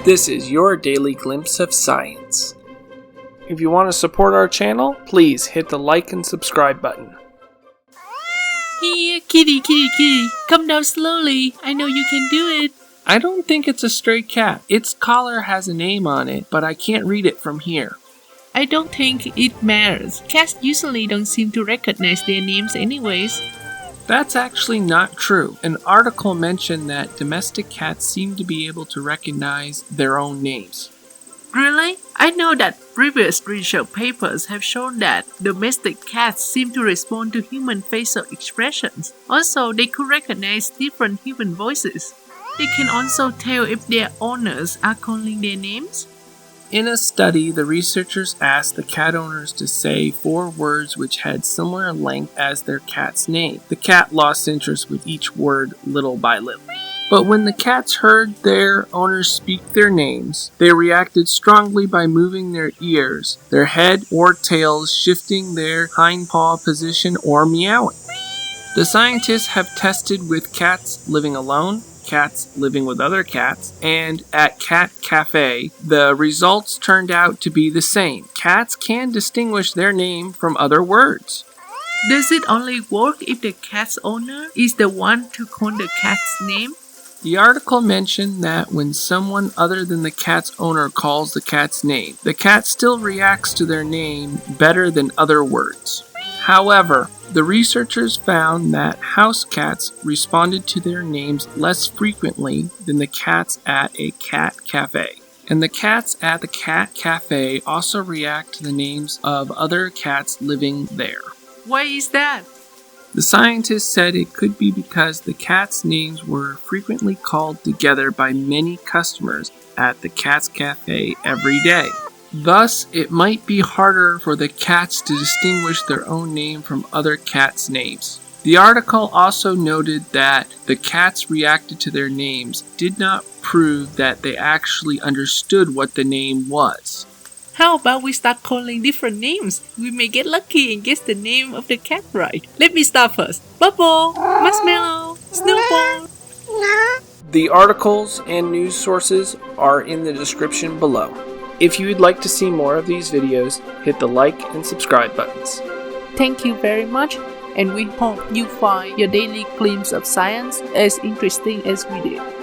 This is your daily glimpse of science. If you want to support our channel, please hit the like and subscribe button. Here, kitty, kitty, kitty. Come down slowly. I know you can do it. I don't think it's a stray cat. Its collar has a name on it, but I can't read it from here. I don't think it matters. Cats usually don't seem to recognize their names anyways. That's actually not true. An article mentioned that domestic cats seem to be able to recognize their own names. Really? I know that previous research papers have shown that domestic cats seem to respond to human facial expressions. Also, they could recognize different human voices. They can also tell if their owners are calling their names. In a study, the researchers asked the cat owners to say 4 words which had similar length as their cat's name. The cat lost interest with each word little by little. But when the cats heard their owners speak their names, they reacted strongly by moving their ears, their head or tails, shifting their hind paw position, or meowing. The scientists have tested with cats living alone, cats living with other cats, and at cat cafe. The results turned out to be the same. Cats can distinguish their name from other words. Does it only work if the cat's owner is the one to call the cat's name? The article mentioned that when someone other than the cat's owner calls the cat's name, the cat still reacts to their name better than other words. However, the researchers found that house cats responded to their names less frequently than the cats at a cat cafe. And the cats at the cat cafe also react to the names of other cats living there. Why is that? The scientists said it could be because the cats' names were frequently called together by many customers at the cat's cafe every day. Thus, it might be harder for the cats to distinguish their own name from other cats' names. The article also noted that the cats reacted to their names did not prove that they actually understood what the name was. How about we start calling different names? We may get lucky and guess the name of the cat right. Let me start first. Bubble, Marshmallow, Snowball. The articles and news sources are in the description below. If you would like to see more of these videos, hit the like and subscribe buttons. Thank you very much, and we hope you find your daily glimpse of science as interesting as we did.